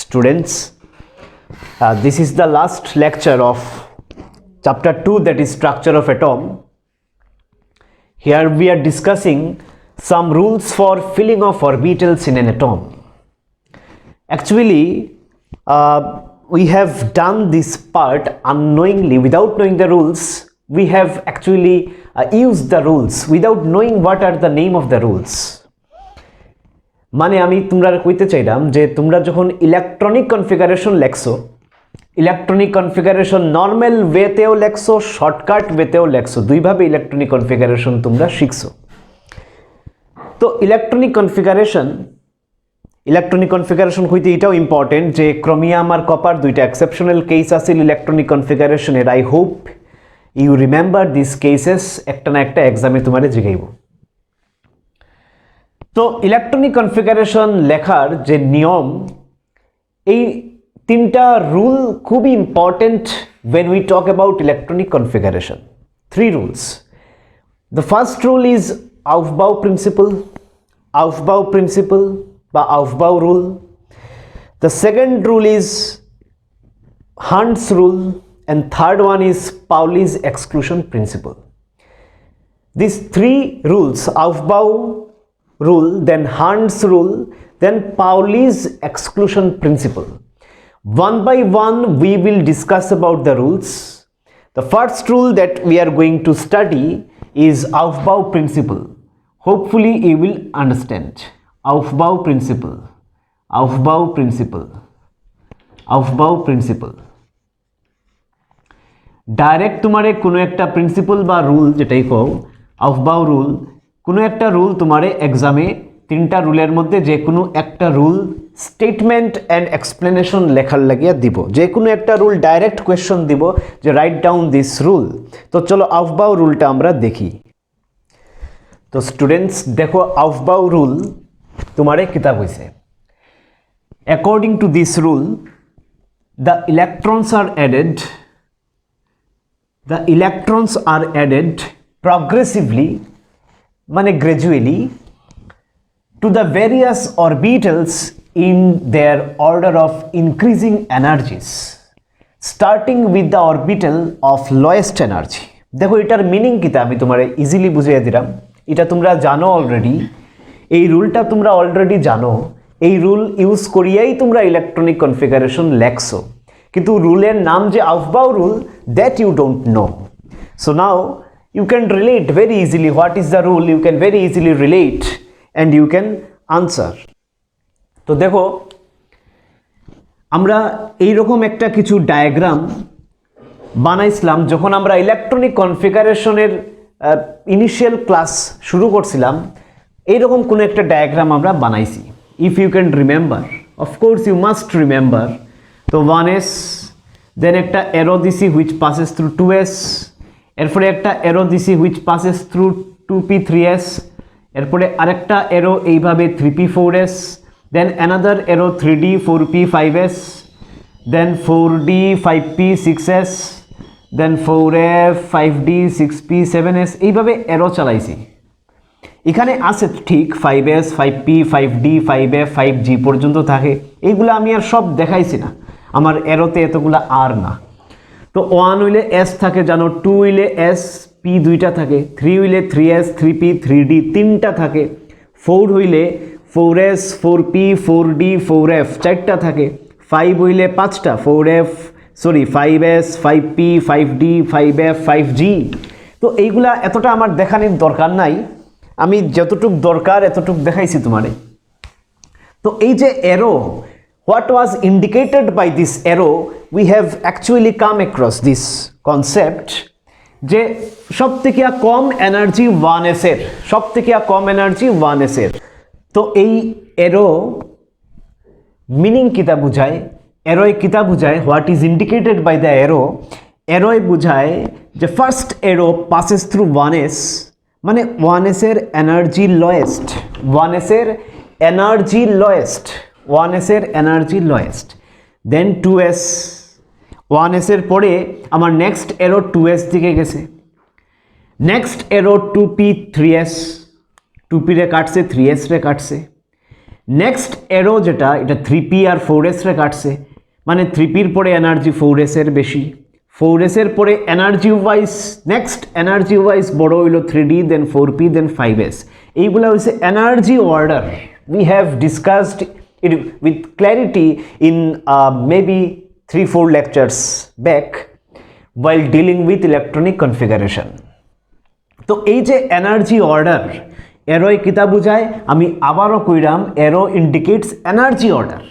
students. This is the last lecture of chapter 2, that is structure of atom. Here we are discussing some rules for filling of orbitals in an atom. Actually, we have done this part unknowingly, without knowing the rules. We have actually used the rules without knowing what are the name of the rules. মানে আমি তোমরা কইতে চাইলাম যে তোমরা যখন electronic configuration লেখছো, electronic configuration normal ওয়েতেও লেখছো, শর্টকাট ওয়েতেও লেখছো, দুইভাবে ইলেকট্রনিক কনফিগারেশন তোমরা শিখছো। তো ইলেকট্রনিক কনফিগারেশন হইতে এটাও ইম্পর্টেন্ট যে ক্রোমিয়াম আর কপার দুইটা এক্সেপশনাল কেস আছে ইলেকট্রনিক কনফিগারেশনের। I hope you remember this cases, একটা না একটা এক্সামে তোমারে জিগাইব। তো ইলেকট্রনিক কনফিগারেশন লেখার যে নিয়ম, এই তিনটা রুল খুবই important when we talk about electronic configuration. 3 rules. The first rule is Aufbau principle বা Aufbau rule. The second rule is Hund's rule, and third one is Pauli's exclusion principle. These 3 rules, Aufbau rule, then Hund's rule, then Pauli's exclusion principle. One by one we will discuss about the rules. The first rule that we are going to study is Aufbau principle. Hopefully you will understand. Aufbau principle. Direct তোমারে কোনো একটা principle বা rule যেটাই কও, Aufbau rule, কোনো একটা rule তোমারে এক্সামে 3টা রুলের মধ্যে যে কোনো একটা রুল স্টেটমেন্ট অ্যান্ড এক্সপ্লেনেশন লেখার লাগিয়া দিব। যে কোনো একটা রুল ডাইরেক্ট কোয়েশ্চন দিব যে রাইট ডাউন দিস রুল। তো চলো Aufbau রুলটা আমরা দেখি। তো স্টুডেন্টস দেখো, Aufbau রুল তোমারে কিতাব হইছে। According to this rule, the electrons are added progressively, মানে gradually, to the various orbitals in their order of increasing energies, starting with the orbital of lowest energy. দেখো এটার মিনিং কিটা আমি তোমারে ইজিলি বুঝিয়ে দিলাম। এটা তোমরা জানো অলরেডি, এই রুলটা তোমরা অলরেডি জানো। এই রুল ইউজ করিয়াই তোমরা ইলেকট্রনিক কনফিগারেশন লেখছো, কিন্তু রুলের নাম যে Aufbau rule, that you don't know. So now you can relate very easily what is the rule, you can very easily relate and you can answer. তো দেখো, আমরা এইরকম একটা কিছু ডায়াগ্রাম বানাইছিলাম যখন আমরা ইলেকট্রনিক কনফিগারেশনের ইনিশিয়াল ক্লাস শুরু করছিলাম। এইরকম কোনো একটা ডায়াগ্রাম আমরা বানাইছি, if you can remember. Of course you must remember. তো 1s, দেন একটা অ্যারো দিছি হুইচ পাসেস থ্রু 2s, এরপরে একটা অ্যারো দিছি হুইচ পাসেস থ্রু 2p3s, এরপরে আরেকটা অ্যারো এইভাবে 3p4s, দেন অ্যানাদার অ্যারো 3d 4p5s, দেন 4d 5p6s, দেন 4f 5d 6p7s, এইভাবে অ্যারো চালাইছি। এখানে আছে ঠিক 5s 5p 5d 5f 5g পর্যন্ত থাকে। এইগুলো আমি আর সব দেখাইছি না, আমার অ্যারোতে এতগুলো আর না। তো 1 হইলে s থাকে জানো, 2 হইলে s p দুইটা থাকে, 3 হইলে 3s 3p 3d তিনটা থাকে, 4 হইলে 4s 4p 4d 4f চারটা থাকে, 5 হইলে 5টা 5s 5p 5d 5f 5g। তো এইগুলা এতটা আমার দেখানোর দরকার নাই, আমি যতটুক দরকার এতটুক দেখাইছি তোমারে। তো এই যে arrow, what was indicated by this arrow, we have actually come across this concept যে সবথেকে কম এনার্জি 1s এর, সবথেকে কম এনার্জি 1s এর। তো এই অ্যারো মিনিং কিতা বুঝায়, অ্যারোয় কিতা বুঝায়, what is indicated by the arrow, অ্যারোয় বুঝায় যে first arrow passes through 1s, মানে 1s এর এনার্জি লোয়েস্ট, 1s এর এনার্জি লোয়েস্ট, 1s এর এনার্জি লোয়েস্ট, দেন 2s, 1s এর পরে আমার নেক্সট অ্যারো 2s দিকে গেছে, next arrow 2p 3s, 2p রে কাটছে 3s রে কাটছে, নেক্সট এরো যেটা এটা 3p আর 4s রে কাটছে, মানে 3pর পরে এনার্জি 4s এর বেশি, 4s এর পরে energy wise next energy wise বড় হইল 3d, দেন 4p, দেন 5s। এইগুলা হচ্ছে energy order. We have discussed it with clarity in maybe 3-4 lectures back while dealing with electronic configuration। তো এই যে এনার্জি অর্ডার, এরোয় কিতা বুঝায় আমি আবারও কইরাম, এরো ইন্ডিকেটস এনার্জি অর্ডার।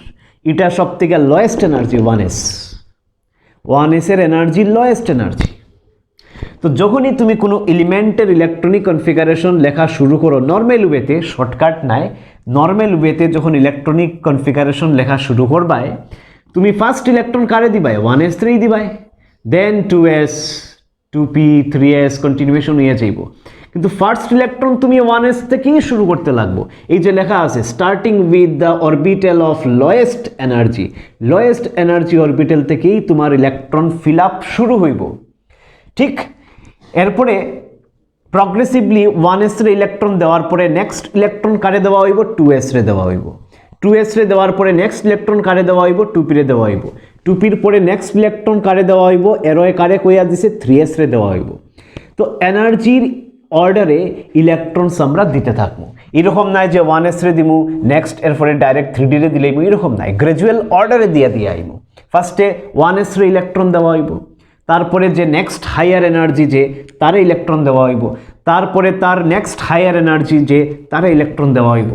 এটা সব থেকে লোয়েস্ট এনার্জি 1s, 1s এর এনার্জি লোয়েস্ট এনার্জি। তো যখনই তুমি কোনো এলিমেন্টের ইলেকট্রনিক কনফিগারেশন লেখা শুরু করো নর্মাল ওয়েতে, শর্টকাট নাই, নর্মাল ওয়েতে যখন ইলেকট্রনিক কনফিগারেশন লেখা শুরু করবায় তুমি ফার্স্ট ইলেকট্রন কারে দিবাই? 1s রেই দিবাই, দেন 2s, 2p, 3s কন্টিনিউয়েশন হয়ে যাইব। কিন্তু ফার্স্ট ইলেকট্রন তুমি 1s থেকেই শুরু করতে লাগবো। এই যে লেখা আছে starting with the orbital of lowest energy, lowest energy orbital থেকেই তোমার ইলেকট্রন ফিল আপ শুরু হইব। ঠিক এরপরে প্রগ্রেসিভলি 1s রে ইলেকট্রন দেওয়ার পরে নেক্সট ইলেকট্রন কারে দেওয়া হইব? 2s রে দেওয়া হইব। 2s রে দেওয়ার পরে নেক্সট ইলেকট্রন কারে দেওয়া হইব? 2p রে দেওয়া হইব। 2pর পরে নেক্সট ইলেকট্রন কারে দেওয়া হইব? এরোয় কারে কইয়া দিছে? 3s রে দেওয়া হইব। তো এনার্জির অর্ডারে ইলেকট্রনস আমরা দিতে থাকবো। এরকম নাই যে 1s রে দিমু নেক্সট এরপরে ডাইরেক্ট 3d রে দিলাইমু, এরকম নাই, গ্রাজুয়াল অর্ডারে দিয়ে আইমু। ফার্স্টে 1s রে ইলেকট্রন দেওয়া হইব, তারপরে যে নেক্সট হায়ার এনার্জি যে তারে ইলেকট্রন দেওয়া হইব, তারপরে তার নেক্সট হায়ার এনার্জি যে তারে ইলেকট্রন দেওয়া হইব।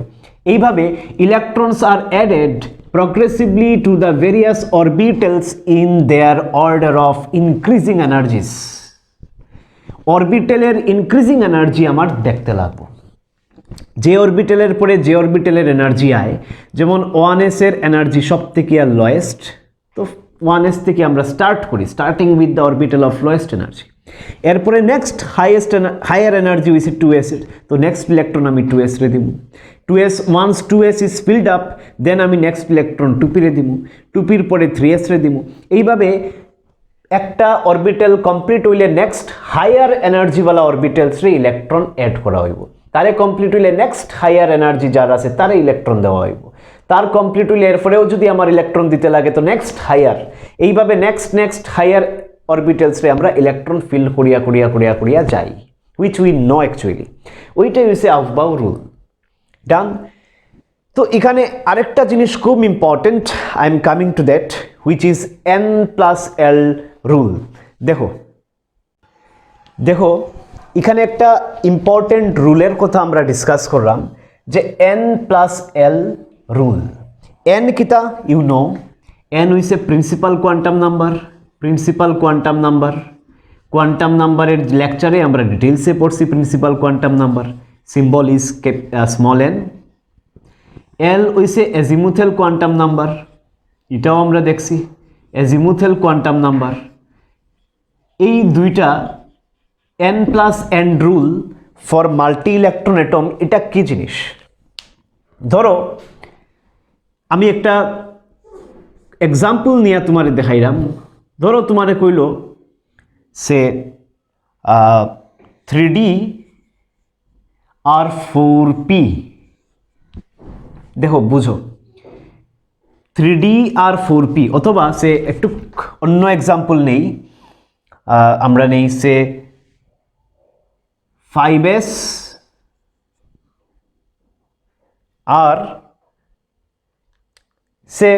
এইভাবে electrons are added progressively to the various orbitals in their order of increasing energies। অরবিটালের ইনক্রিজিং এনার্জি আমার দেখতে লাগবো। যে অরবিটালের পরে যে অরবিটালের এনার্জি আয়, যেমন 1s এর এনার্জি সব থেকে আর লোয়েস্ট, তো 1s থেকে আমরা স্টার্ট করি, starting with the orbital of lowest energy. এরপরে নেক্সট হায়ার এনার্জি হইছে 2s এর, তো নেক্সট ইলেকট্রন আমি 2s রে দিব। 2s once 2s is filled up, then আমি নেক্সট ইলেকট্রন 2p রে দিব, 2pর পরে 3s রে দিব। এইভাবে একটা অরবিটাল কমপ্লিট হইলে নেক্সট হায়ার এনার্জিওয়ালা অরবিটালস রে ইলেকট্রন অ্যাড করা হইব, তারে কমপ্লিট হইলে নেক্সট হায়ার এনার্জি যার আছে তারে ইলেকট্রন দেওয়া হইব, তার কমপ্লিট হইলে এরপরেও যদি আমার ইলেকট্রন দিতে লাগে তো নেক্সট হায়ার। এইভাবে নেক্সট হায়ার অরবিটালস রে আমরা ইলেকট্রন ফিল করিয়া যাই, হুইচ উই নো অ্যাকচুয়ালি। ওইটাই হইছে আফবাউ রুল। ডান। তো এখানে আরেকটা জিনিস খুব important, I am coming to that, which is n+l rule. দেখো এখানে একটা ইম্পর্টেন্ট রুলের কথা আমরা ডিসকাস করলাম, যে n+l রুল। n কিতা ইউ নো, n হইছে principal quantum number. Principal quantum number, quantum নাম্বারের লেকচারে আমরা ডিটেলসে পড়ছি principal quantum number, symbol is small n। l হইছে এজিমুথেল কোয়ান্টাম নাম্বার, এটাও আমরা দেখছি এজিমুথেল কোয়ান্টাম নাম্বার। এই দুইটা n+n rule for multi electron atom, এটা কি জিনিস? ধরো আমি একটা এক্সাম্পল নিয়ে তোমারে দেখাইলাম। ধরো তোমারে কইল সে 3d আর 4p। দেখো বুঝো, 3d আর 4p, অথবা সে একটু অন্য এক্সাম্পল নেই, আমরা নেই সে 5s আর সে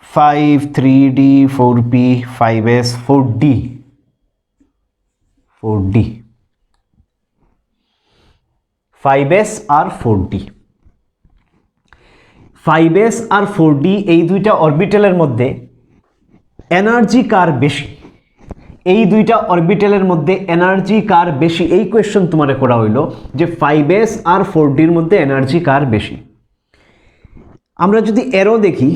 5 3d 4p 5s 4d 5s আর 4d 5s আর 4d এই দুইটা অরবিটালের মধ্যে এনার্জি কার বেশি? এই দুইটা অরবিটালের মধ্যে এনার্জি কার বেশি? এই কোয়েশ্চন তোমারে করা হইলো যে 5s আর 4dর মধ্যে এনার্জি কার বেশি। আমরা যদি এরো দেখি,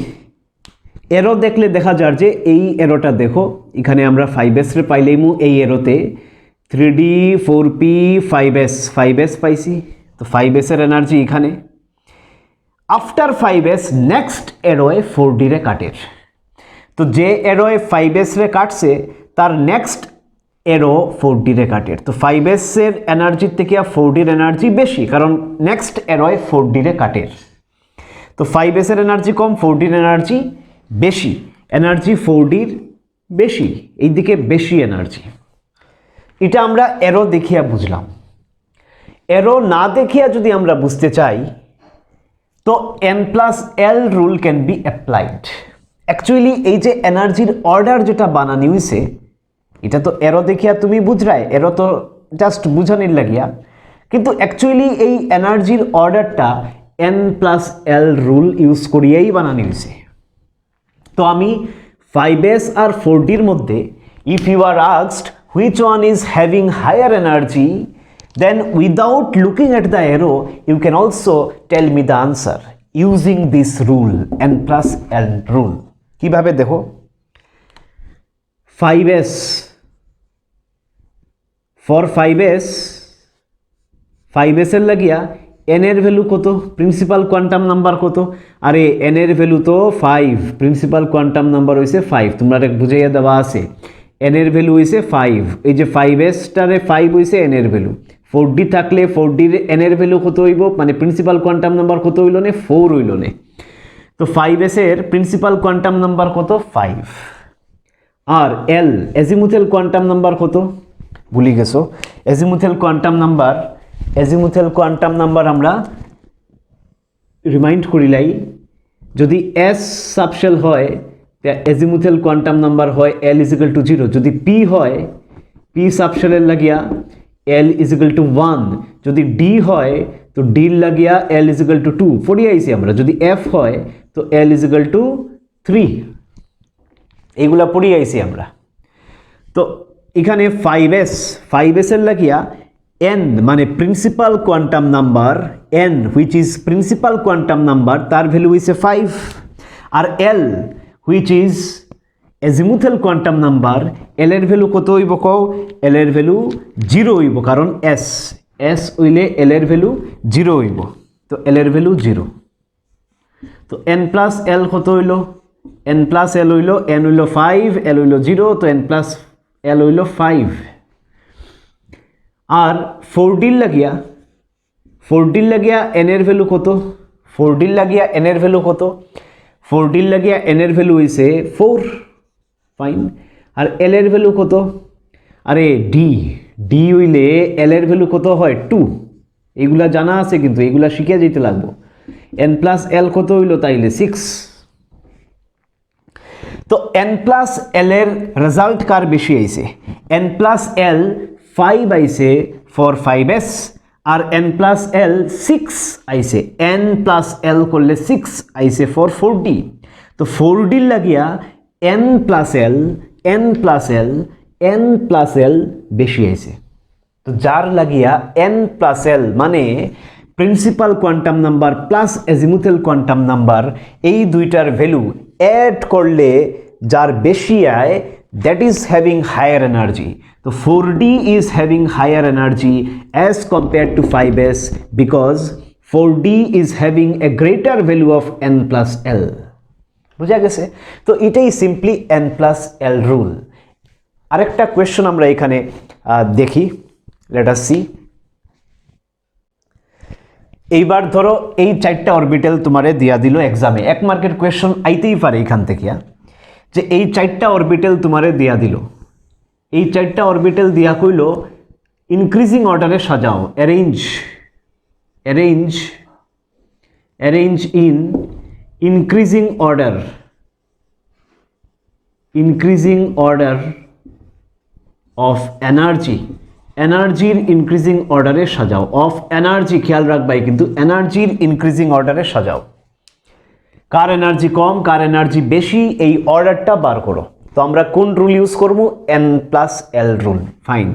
এরো দেখলে দেখা যায় যে এই এরোটা দেখো, এখানে আমরা 5s রে পাইলেইমু, এই এরোতে 3d 4p 5s পাইছি, তো 5s এর এনার্জি এখানে। আফটার 5s নেক্সট এরোয় 4d রে কাটের, তো যে এরোয় 5s রে কাটছে তার নেক্সট এরো 4d রে কাটের, তো 5s এর এনার্জির থেকে 4d এর এনার্জি বেশি, কারণ নেক্সট এরোয় 4d রে কাটের। তো 5s এর এনার্জি কম, 4d এর এনার্জি বেশি, এনার্জি 4d এর বেশি, এইদিকে বেশি এনার্জি। এটা আমরা এরো দেখিয়া বুঝলাম। এরো না দেখিয়া যদি আমরা বুঝতে চাই তো n+l rule can be applied. Actually এই যে এনার্জির অর্ডার যেটা বানানি হইছে এটা তো এরো দেখিয়া তুমি বুঝরাই, এরো তো জাস্ট বুঝানির লাগিয়া, কিন্তু অ্যাকচুয়ালি এই এনার্জির অর্ডারটা n+l রুল ইউজ করিয়াই বানানি হয়েছে। তো আমি 5s আর 4d এর মধ্যে if you are asked which one is having higher energy, then without looking at the arrow you can also tell me the answer using this rule, n+l rule. কিভাবে দেখো, 5s for 5s এর লাগিয়া n এর value কত, principal quantum number কত, আরে n এর value তো 5, প্রিন্সিপাল কোয়ান্টাম নাম্বার হইছে 5, তোমরা বুঝাইয়া দেওয়া আছে n এর ভ্যালু হইছে 5, এই যে 5s টারে 5 হইছে n এর ভ্যালু, 4d থাকলে 4d এর n এর ভ্যালু কত হইব, মানে প্রিন্সিপাল কোয়ান্টাম নাম্বার কত হইল নে, 4 হইল নে। তো 5s এর প্রিন্সিপাল কোয়ান্টাম নাম্বার কত, 5, আর l এজিমুথাল কোয়ান্টাম নাম্বার কত ভুলি গেছো, এজিমুথাল কোয়ান্টাম নাম্বার আমরা রিমাইন্ড করিলাই, যদি s সাবশেল হয় এজিমুথাল কোয়ান্টাম নাম্বার হয় l = 0, যদি p হয় p সাবশেলের লাগিয়া l = 1, যদি d হয় তো d লাগিয়া l = 2 পড়ি আইছি আমরা, যদি f হয় তো l = 3, এইগুলা পড়ি আইছি আমরা। তো এখানে 5s এর লাগিয়া n মানে principal quantum number, n which is principal quantum number তার ভ্যালু হইছে 5, আর l which is azimuthal quantum number, l এর ভ্যালু কত হইব কও, l এর ভ্যালু 0 হইব, কারণ s হইলে l এর ভ্যালু 0 হইব, তো l এর ভ্যালু 0। তো n+l কত হইল, n+l হইল n হইল 5, l হইল 0, তো n+l হইল 5। আর 4d লাগিয়া n এর ভ্যালু কত, 4d লাগিয়া n এর ভ্যালু কত, 4d লাগিয়া n এর ভ্যালু হইছে 4, ফাইন। আর l এর ভ্যালু কত, আরে d হইলে l এর ভ্যালু কত হয় 2, এইগুলা জানা আছে কিন্তু এইগুলা শিখে যেতে লাগবো। n+l কত হইল তাইলে 6। তো n+l এর রেজাল্ট কার বেশি আইছে, n+l 5 আইছে ফর 5s, আর n+l 6 আইছে, n+l করলে 6 আইছে ফর 4d। তো 4d লাগিয়া n+l বেশি আইছে, তো যার লাগিয়া n+l মানে principal quantum number plus azimuthal quantum number, এই দুইটার ভ্যালু অ্যাড করলে যার বেশি আয় that is having higher energy. So 4d is having higher energy as compared to 5s because 4d is having a greater value of n+l. বুঝা গেছে? তো এটাই সিম্পলি n+l রুল। আরেকটা কোয়েশ্চন আমরা এখানে দেখি, লেট আস সি। এইবার ধরো এই 4টা অরবিটাল তোমারে দিয়া দিল এক্সামে, 1 মার্কের কোয়েশ্চন আইতেই পারে এখান থেকে, যে এই 4টা অরবিটাল তোমারে দিয়া দিল, এই 4টা অরবিটাল দিয়া কইল ইনক্রিজিং অর্ডারে সাজাও, arrange in increasing order of এনার্জির ইনক্রিজিং অর্ডারে সাজাও, অফ এনার্জি খেয়াল রাখবাই কিন্তু এনার্জির ইনক্রিজিং অর্ডারে সাজাও, কার এনার্জি কম কার এনার্জি বেশি এই অর্ডারটা বার করো। তো আমরা কোন রুল ইউজ করব, n+l রুল, ফাইন।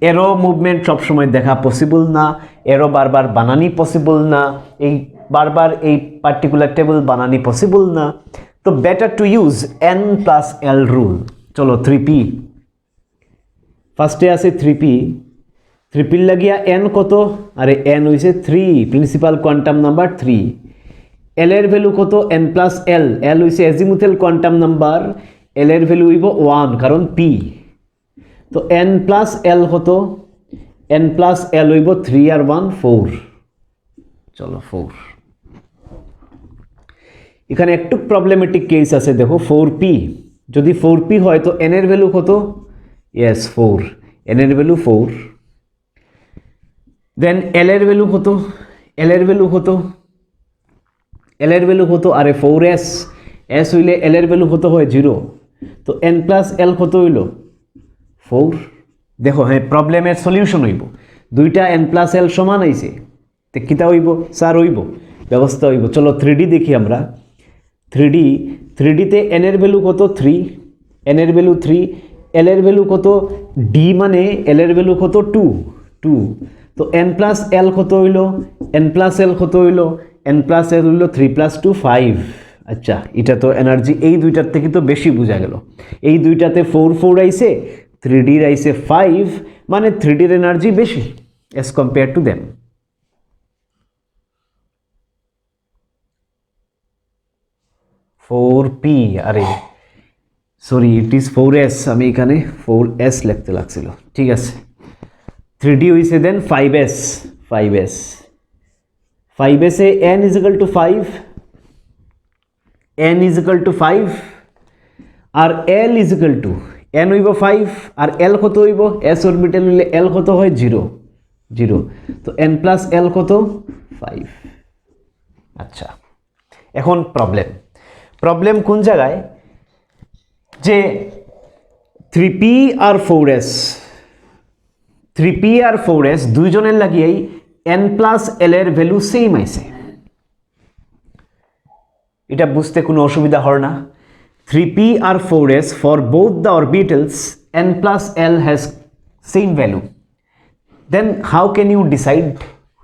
এরো মুভমেন্ট সবসময় দেখা পসিবল না, এরো বারবার বানানি পসিবল না, এই বারবার এই পার্টিকুলার টেবিল বানানি পসিবল না, তো better to use n+l rule. চলো 3p, ফার্স্টে আছে 3p লাগিয়া n কত, আরে n হইছে 3, প্রিন্সিপাল কোয়ান্টাম নাম্বার 3, l এর ভ্যালু কত, n+l, l হইছে এজিমুথাল কোয়ান্টাম নাম্বার, l এর ভ্যালু হইব 1 কারণ p, তো n+l কত, n+l হইব 3 আর 1 4, চলো 4। এখানে একটু প্রবলেমেটিক কেস আছে, দেখো 4p, যদি 4p হয় তো n এর ভ্যালু কত? ইয়েস 4, n এর ভ্যালু 4। দেন l এর ভ্যালু কত? l এর ভ্যালু কত? l এর ভ্যালু কত? আরে 4s, s হইলে l এর ভ্যালু কত হয়? 0। তো n প্লাস l কত হইল? 4। দেখো হ্যাঁ, প্রবলেমের সলিউশন হইব, দুইটা n প্লাস l সমান আইছে, তো কিতা হইব স্যার? হইব ব্যবস্থা হইব। চলো 3D দেখি আমরা। 3D তে n এর ভ্যালু কত? 3, n এর ভ্যালু 3, l এর ভ্যালু কত? d মানে l এর ভ্যালু কত? 2। তো n প্লাস l কত হইল? n প্লাস l কত হইল? n প্লাস l হইল 3 প্লাস 2 5। আচ্ছা, এটা তো এনার্জি এই দুইটার থেকে তো বেশি বোঝা গেল। এই দুইটাতে 4 আইছে, 3D আইছে 5, মানে 3D এর এনার্জি বেশি as compared to them। Four P, আরে সরি, ইট ইজ 4s, আমি এখানে 4s লিখতে লাগছিল, ঠিক আছে। 3D হইছে দেন 5s, 5s A n is equal to 5, n is equal to 5, আর l is equal to n হইব 5, আর l কত হইব? s অরবিটাল হইলে l কত হয়? 0। তো n প্লাস l কত? 5। আচ্ছা, এখন প্রবলেম কোন জায়গায়? যে 3p আর 4s দুইজনের লাগিয়েই n প্লাস l এর ভ্যালু সেম আইছে। এটা বুঝতে কোনো অসুবিধা হয় না। 3p আর 4s for both the orbitals n plus l has same value, then how can you decide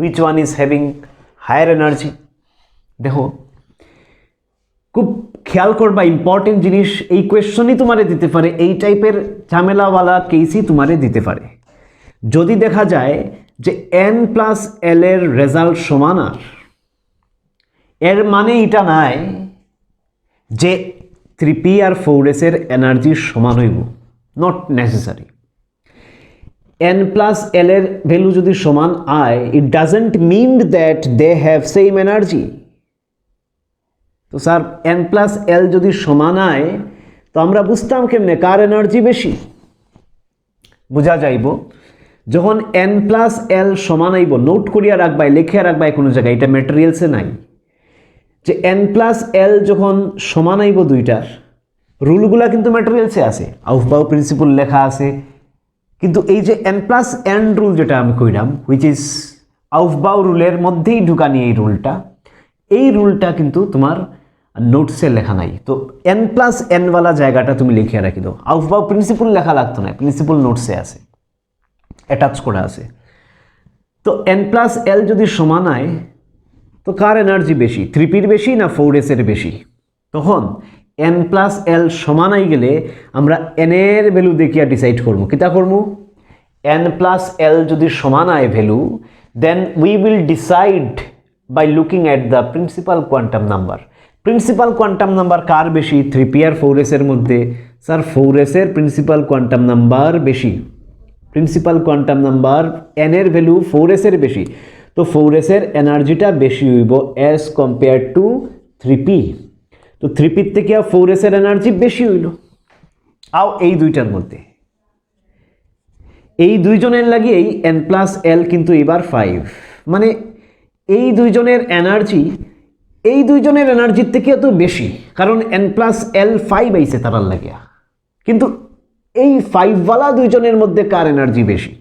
which one is having higher energy? দেখো খুব খেয়াল করবা, ইম্পর্টেন্ট জিনিস, এই কোয়েশ্চনই তোমারে দিতে পারে, এই টাইপের ঝামেলাওয়ালা কেসই তোমারে দিতে পারে। যদি দেখা যায় যে n প্লাস l এর রেজাল্ট সমান, আর এর মানে এটা নাই যে 3p আর 4s এর এনার্জি সমান হইব, not necessary. n plus l এর ভ্যালু যদি সমান আয়, it doesn't mean that they have same energy. তো স্যার n প্লাস l যদি সমান আয়, তো আমরা বুঝতাম কেমনে কার এনার্জি বেশি? বোঝা যাইব যখন n প্লাস l সমান আইব, নোট করিয়া রাখবাই, লিখিয়া রাখবাই কোনো জায়গায়, এটা ম্যাটেরিয়ালসে নাই, যে n প্লাস l যখন সমান আইব দুইটার, রুলগুলা কিন্তু ম্যাটেরিয়ালসে আছে, আউফবাউ প্রিন্সিপল লেখা আছে, কিন্তু এই যে n প্লাস n রুল যেটা আমি কইলাম, হুইচ ইজ আউফবাউ রুলের মধ্যেই ঢুকানি এই রুলটা, এই রুলটা কিন্তু তোমার নোটসে লেখা নাই। তো n প্লাস n ওয়ালা জায়গাটা তুমি লিখিয়ে রাখি দাও, আউফবাউ প্রিন্সিপল লেখা লাগতো না, প্রিন্সিপল নোটসে আছে, অ্যাটাচ করা আছে। তো n প্লাস l যদি সমান হয়, তো কার এনার্জি বেশি? 3pর বেশি না 4s এর বেশি? তখন n প্লাস l সমান হয়ে গেলে আমরা n এর ভ্যালু দেখিয়া ডিসাইড করবো। কিতা করবো? n প্লাস l যদি সমান হয় value, then we will decide by looking at the principal quantum number. Principal quantum number কার বেশি 3p আর 4s এর মধ্যে? স্যার 4s এর প্রিন্সিপাল কোয়ান্টাম নাম্বার বেশি, প্রিন্সিপাল কোয়ান্টাম নাম্বার n এর ভ্যালু 4s এর বেশি, তো 4s এর এনার্জিটা বেশি হইব অ্যাজ কম্পেয়ার টু 3p। তো 3p থেকে 4s এর এনার্জি বেশি হইল। আও এই দুইটার মধ্যে, এই দুইজনের লাগিয়েই n প্লাস l কিন্তু এবার 5, মানে এই দুইজনের এনার্জি এই দুইজনের এনার্জির থেকে এত বেশি, কারণ n প্লাস l 5 আইছে তারার লাগিয়া, কিন্তু এই 5 ওয়ালা দুইজনের মধ্যে কার এনার্জি বেশি?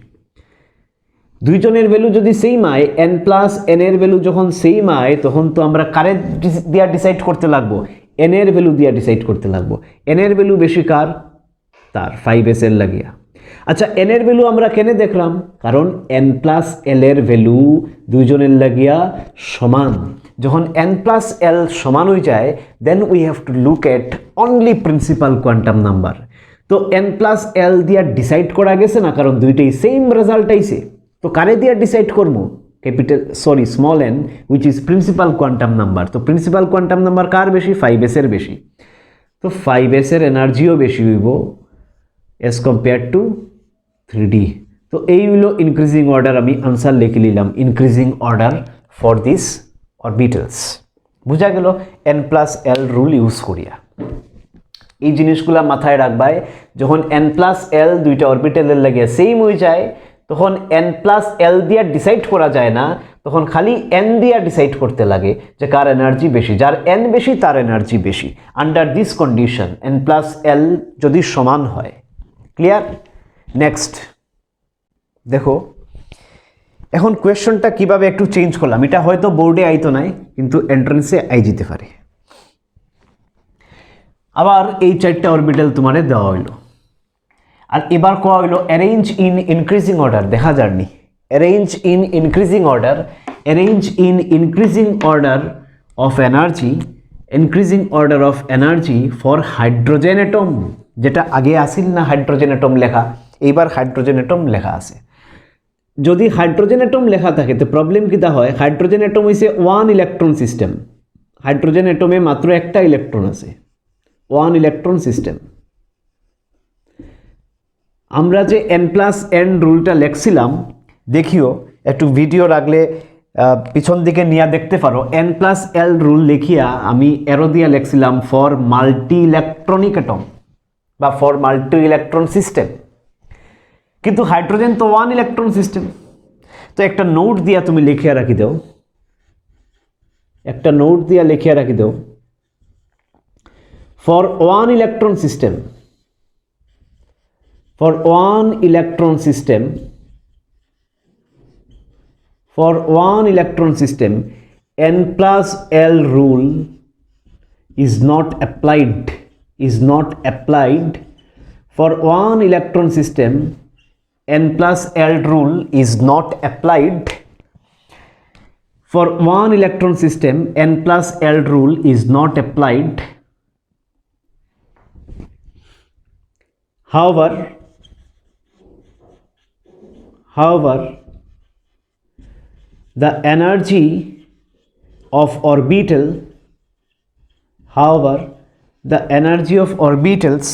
দুইজনের ভ্যালু যদি সেম হয়, n প্লাস n এর ভ্যালু যখন সেম হয়, তখন তো আমরা কারে দিয়া ডিসাইড করতে লাগবো? n এর ভ্যালু দিয়া ডিসাইড করতে লাগবো। n এর ভ্যালু বেশি কার? তার 5s এর লাগিয়া। আচ্ছা, n এর ভ্যালু আমরা কেন দেখলাম? কারণ n প্লাস l এর ভ্যালু দুইজনের লাগিয়া সমান। যখন n প্লাস l সমান হয়ে যায়, then we have to look at only principal quantum number. তো n প্লাস l দিয়া ডিসাইড করা গেছে না, কারণ দুইটাই সেম রেজাল্ট আইছে। তো কারে দিয়া ডিসাইড করবো? Small n, which is principal quantum number. তো প্রিন্সিপাল কোয়ান্টাম নাম্বার কার বেশি? 5s এর বেশি। তো 5s এর এনার্জিও বেশি হইব এজ কম্পেয়ার টু 3d। তো এই হলো ইনক্রিজিং অর্ডার, আমি আনসার লিখে নিলাম, increasing order for this orbitals. বুঝা গেল n প্লাস এল রুল ইউজ করিয়া এই জিনিসগুলা মাথায় রাখবাই যখন n প্লাস এল দুইটা অরবিটালের লাগিয়া সেম হয়ে যায় তখন n প্লাস এল দিয়া ডিসাইড করা যায় না তখন খালি n দিয়া ডিসাইড করতে লাগে যে কার এনার্জি বেশি যার n বেশি তার এনার্জি বেশি under this condition n plus L যদি সমান হয় ক্লিয়ার নেক্সট দেখো এখন কোয়েশ্চনটা কিভাবে একটু চেঞ্জ করলাম এটা হয়তো বোর্ডে আইতো নাই কিন্তু এন্ট্রান্সে আই যেতে পারে আবার এই চারটা অরবিটাল তোমারে দেওয়া হইলো আর এবার কোয়া হইলো অ্যারেঞ্জ ইন ইনক্রিজিং অর্ডার দেখা যায়নি arrange in increasing order of energy for hydrogen atom যেটা আগে আসিল না হাইড্রোজেন অ্যাটম লেখা এইবার হাইড্রোজেন অ্যাটম লেখা আছে যদি হাইড্রোজেন অ্যাটম লেখা থাকে তো প্রবলেম কিটা হয় হাইড্রোজেন অ্যাটম হইছে ওয়ান ইলেকট্রন সিস্টেম হাইড্রোজেন অ্যাটমে মাত্র একটা ইলেকট্রন আছে ওয়ান ইলেকট্রন সিস্টেম আমরা যে n প্লাস এন রুলটা লেখছিলাম দেখিও একটু ভিডিও রাখলে পিছন দিকে নিয়ে দেখতে পারো n প্লাস এল রুল লিখিয়া আমি এরো দিয়া লেখছিলাম ফর মাল্টি ইলেকট্রনিক অ্যাটম বা ফর মাল্টি ইলেকট্রন সিস্টেম কিন্তু হাইড্রোজেন তো ওয়ান ইলেকট্রন সিস্টেম তো একটা নোট দিয়া তুমি লিখিয়া রাখি দাও for one electron system n plus l rule is not applied for one electron system n plus l rule is not applied for one electron system n plus l rule is not applied however the energy of orbitals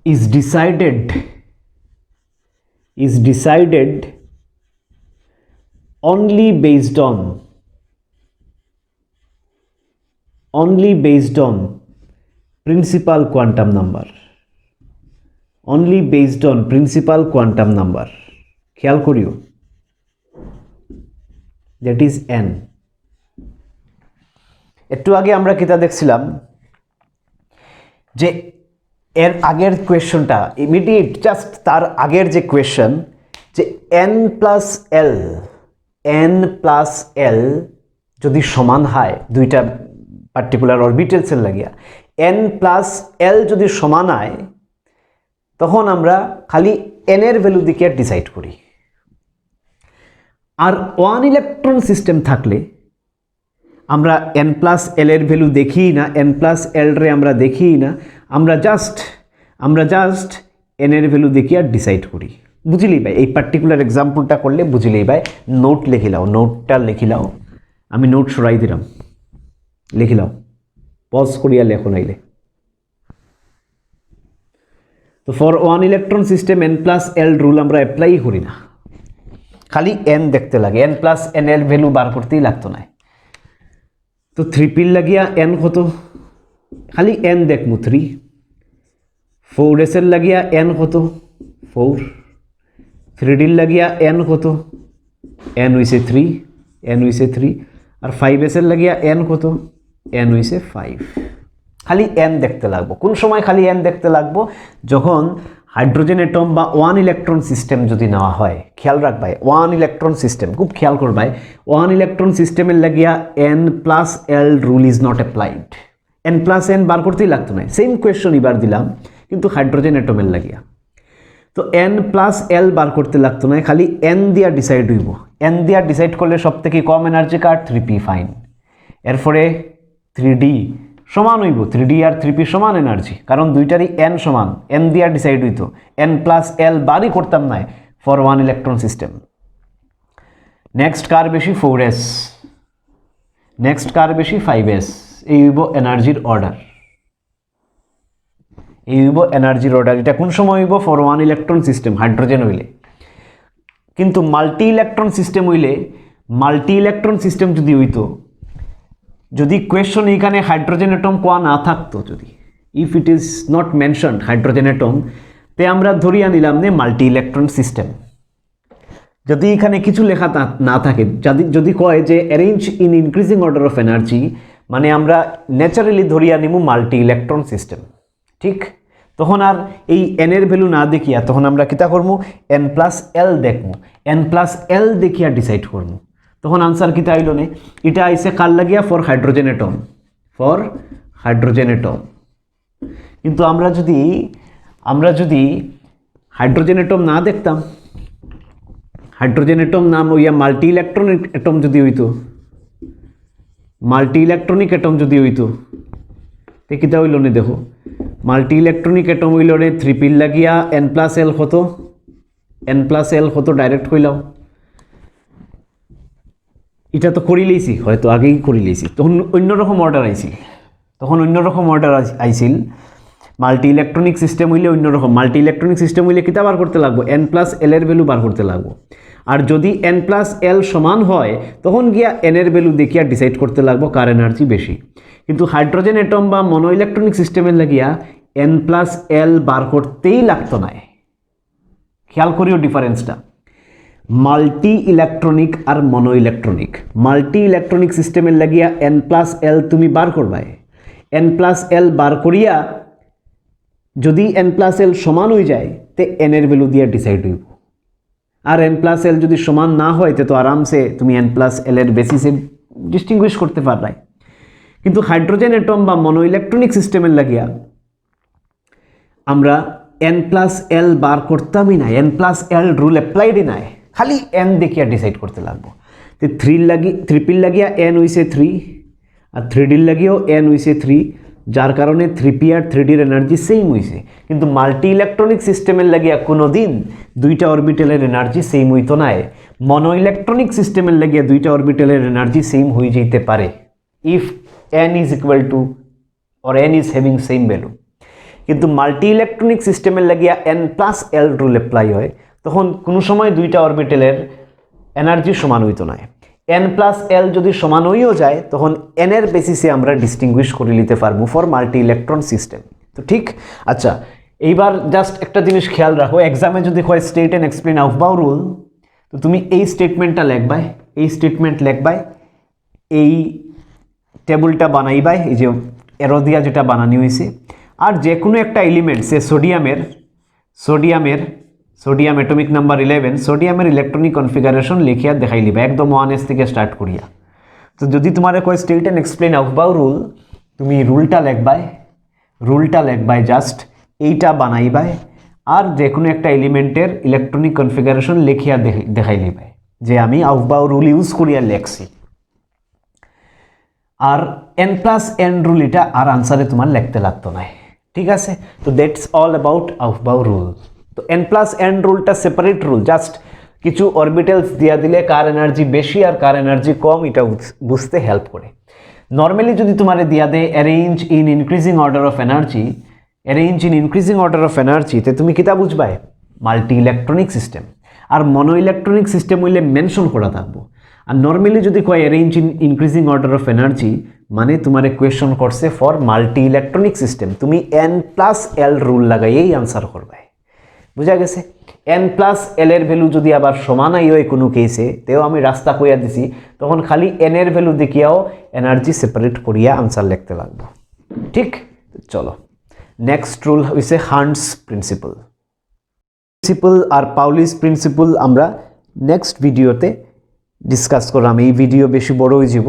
is decided only based on principal quantum number খেয়াল করিও that is n একটু আগে আমরা কিতা দেখছিলাম যে এর আগের কোয়েশ্চনটা ইমিডিয়েট জাস্ট তার আগের যে কোয়েশ্চন যে n প্লাস এল যদি সমান হয় দুইটা পার্টিকুলার অরবিটালসের লাগিয়া n প্লাস এল যদি সমান হয় তখন আমরা খালি n এর ভ্যালু দিকে ডিসাইড করি আর ওয়ান ইলেকট্রন সিস্টেম থাকলে আমরা n প্লাস এল এর ভ্যালু দেখি না n প্লাস এল রে আমরা দেখি না আমরা জাস্ট n এর ভ্যালু দেখিয়া ডিসাইড করি বুঝিলি ভাই এই পার্টিকুলার এক্সাম্পলটা করলে বুঝিলি ভাই নোটটা লিখিলাও আমি নোট সরাই দিলাম লিখিলাও পজ করিয়া লেখো নাইলে তো for one electron system n plus L rule আমরা অ্যাপ্লাই করি না খালি n দেখতে লাগে n প্লাস এন এর ভ্যালু বার করতেই লাগতো না তো 3p লাগিয়া n কত খালি n দেখমু 3 4s এর লাগিয়া n কত 4 3d লাগিয়া n কত n হইছে 3 আর 5s এর লাগিয়া n কত n হইছে 5 খালি n দেখতে লাগবো কোন সময় খালি n দেখতে লাগবো যখন হাইড্রোজেন অ্যাটম বা ওয়ান ইলেকট্রন সিস্টেম যদি নেওয়া হয় খেয়াল রাখবাই ওয়ান ইলেকট্রন সিস্টেম খুব খেয়াল করবাই ওয়ান ইলেকট্রন সিস্টেমের লাগিয়া n plus L rule is not applied n plus n বার করতেই লাগতো না সেম কোয়েশ্চন এবার দিলাম কিন্তু হাইড্রোজেন অ্যাটমের লাগিয়া তো n প্লাস এল বার করতে লাগতো না খালি n দিয়া ডিসাইড হইব n দিয়া ডিসাইড করলে সব থেকে কম এনার্জি কার 3p ফাইন এরপরে 3d সমান হইব 3d আর 3p সমান এনার্জি কারণ দুইটারই n সমান n দিয়া ডিসাইড হইতো n প্লাস এল বারই করতাম না for one electron system next কার বেশি 4s নেক্সট কার বেশি 5s এই হইব এনার্জির অর্ডার এটা কোন সময় হইব for one electron system hydrogen হইলে কিন্তু মাল্টি ইলেকট্রন সিস্টেম হইলে মাল্টি ইলেকট্রন সিস্টেম যদি হইতো, যদি কোয়েশ্চন এখানে হাইড্রোজেন অ্যাটম কোয়া না থাকতো, যদি if it is not mentioned hydrogen atom, তে আমরা ধরিয়া নিলাম যে মাল্টি ইলেকট্রন সিস্টেম। যদি এখানে কিছু লেখা না থাকে, যদি কয় যে arrange in increasing order of energy, মানে আমরা ন্যাচারালি ধরিয়া নিব মাল্টি ইলেকট্রন সিস্টেম, ঠিক? তখন আর এই এন এর ভ্যালু না দেখিয়া তখন আমরা কিতা করবো, এন প্লাস এল দেখবো, এন প্লাস এল দেখিয়া ডিসাইড করবো। তখন আনসার কিতা আইল নে, এটা আইসে কার লাগিয়া, for hydrogen atom, for hydrogen atom. কিন্তু আমরা যদি হাইড্রোজেন অ্যাটম না দেখতাম, হাইড্রোজেন অ্যাটম নাম হইয়া মাল্টি ইলেকট্রনিক অ্যাটম যদি হইতো, মাল্টি ইলেকট্রনিক অ্যাটম যদি হইতো, তে কিতা হইল নে, দেখো মাল্টি ইলেকট্রনিক অ্যাটম হইল রে 3p লাগিয়া এন প্লাস এল কত, এন প্লাস এল কত ডাইরেক্ট কইলাও। এটা তো করি লইছি, হয়তো আগেই করি লইছি, তখন অন্যরকম অর্ডার আইছিল, মাল্টি ইলেকট্রনিক সিস্টেম হইলে অন্যরকম। মাল্টি ইলেকট্রনিক সিস্টেম হইলে কিতা বার করতে লাগবো, এন প্লাস এল এর ভ্যালু বার করতে লাগবো। আর যদি এন প্লাস এল সমান হয় তখন গিয়া এন এর ভ্যালু দেখিয়া ডিসাইড করতে লাগবো কার এনার্জি বেশি। কিন্তু হাইড্রোজেন অ্যাটম বা মনো ইলেকট্রনিক সিস্টেমের লাগিয়া এন প্লাস এল বার করতেই লাগতো না। খেয়াল করিও ডিফারেন্সটা, মাল্টি ইলেকট্রনিক আর মনো ইলেকট্রনিক। মাল্টি ইলেকট্রনিক সিস্টেমের লাগিয়া এন প্লাস এল তুমি বার করবাই, এন প্লাস এল বার করিয়া যদি এন প্লাস এল সমান হয়ে যায় তে এন এর ভ্যালু দিয়ে ডিসাইড হইব। আর এন প্লাস এল যদি সমান না হয় তো আরামসে তুমি এন প্লাস এল এর বেসিসে ডিস্টিংগুইশ করতে পারলাই। কিন্তু হাইড্রোজেন অ্যাটম বা মনো ইলেকট্রনিক সিস্টেমের লাগিয়া আমরা এন প্লাস এল বার করতামই না, এন প্লাস এল রুল অ্যাপ্লাইডই নাই, খালি এন দেখিয়া ডিসাইড করতে লাগবো। তো 3p লাগিয়া এন হইছে 3, আর 3d লাগিয়েও এন হইছে 3, যার কারণে 3p আর 3dর এনার্জি সেম হইছে। কিন্তু মাল্টি ইলেকট্রনিক সিস্টেমের লাগিয়া কোনোদিন দুইটা অরবিটালের এনার্জি সেম হইতো না। মনো ইলেকট্রনিক সিস্টেমের লাগিয়া দুইটা অরবিটালের এনার্জি সেম হয়ে যেতে পারে if n is equal to or n is having same value। কিন্তু মাল্টি ইলেকট্রনিক সিস্টেমের লাগিয়া n প্লাস এল রুল অ্যাপ্লাই হয়, তখন কোনো সময় দুইটা অরবিটালের এনার্জি সমান হইতো না। n প্লাস এল যদি সমান হইও যায় তখন n এর বেসিসে আমরা ডিস্টিংগুইশ করে নিতে পারবো ফর মাল্টি ইলেকট্রন সিস্টেম। তো ঠিক, আচ্ছা এইবার জাস্ট একটা জিনিস খেয়াল রাখো, এক্সামে যদি হয় state and explain Aufbau rule, তো তুমি এই স্টেটমেন্টটা লিখবাই, এই স্টেটমেন্ট লিখবাই, এই টেবিলটা বানাইবাই, এই যে এরো দিয়া যেটা বানানি হয়েছে। আর যে কোনো একটা এলিমেন্ট, সে সোডিয়ামের অ্যাটমিক নাম্বার 11, সোডিয়ামের ইলেকট্রনিক কনফিগারেশন লিখিয়া দেখাই লিবা একদম 1s থেকে স্টার্ট করিয়া। তো যদি তোমার কয় state and explain Aufbau rule, তুমি রুলটা লিখবাই জাস্ট এইটা বানাইবাই, আর যে কোনো একটা এলিমেন্টের ইলেকট্রনিক কনফিগারেশন লিখিয়া দেখাই লিবাই যে আমি আউফবাউ রুল ইউজ করিয়া লেখছি। আর n প্লাস এন রুল এটা আর আনসারে তোমার লিখতে লাগতো না, ঠিক আছে? তো that's all about aufbau rule. তো n প্লাস এন রুলটা সেপারেট রুল, জাস্ট কিছু অরবিটালস দিয়া দিলে কার এনার্জি বেশি আর কার এনার্জি কম এটা বুঝতে হেল্প করে। নর্মালি যদি তোমারে দিয়া দেয় arrange in increasing order of energy, তে তুমি কিতা বুঝবাই, মাল্টি ইলেকট্রনিক সিস্টেম। আর মনো ইলেকট্রনিক সিস্টেম হইলে মেনশন করা থাকবো। আর নর্মালি যদি কয় arrange in increasing order of energy, মানে তোমারে কোয়েশ্চন করছে ফর মাল্টি ইলেকট্রনিক সিস্টেম, তুমি n প্লাস এল রুল লাগাইয়েই আনসার করবে। বুঝা গেছে? n প্লাস এল এর ভ্যালু যদি আবার সমানই হয় কোনো কেসে, তেও আমি রাস্তা কইয়া দিছি, তখন খালি n এর ভ্যালু দেখিয়াও এনার্জি সেপারেট করিয়া আনসার লিখতে লাগবে। ঠিক, চলো নেক্সট রুল হইছে হান্টস প্রিন্সিপল আর পাউলিস প্রিন্সিপল আমরা নেক্সট ভিডিওতে ডিসকাস করলাম। এই ভিডিও বেশি বড় হয়ে যাব,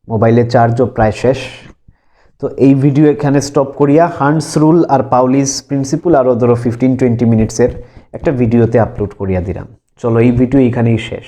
মোবাইলে চার্জও প্রায় শেষ, তো এই ভিডিও এখানে স্টপ করিয়া হান্টস রুল আর পাউলিস প্রিন্সিপল আরও ধরো 15-20 মিনিটসের একটা ভিডিওতে আপলোড করিয়া দিলাম। চলো এই ভিডিও এখানেই শেষ।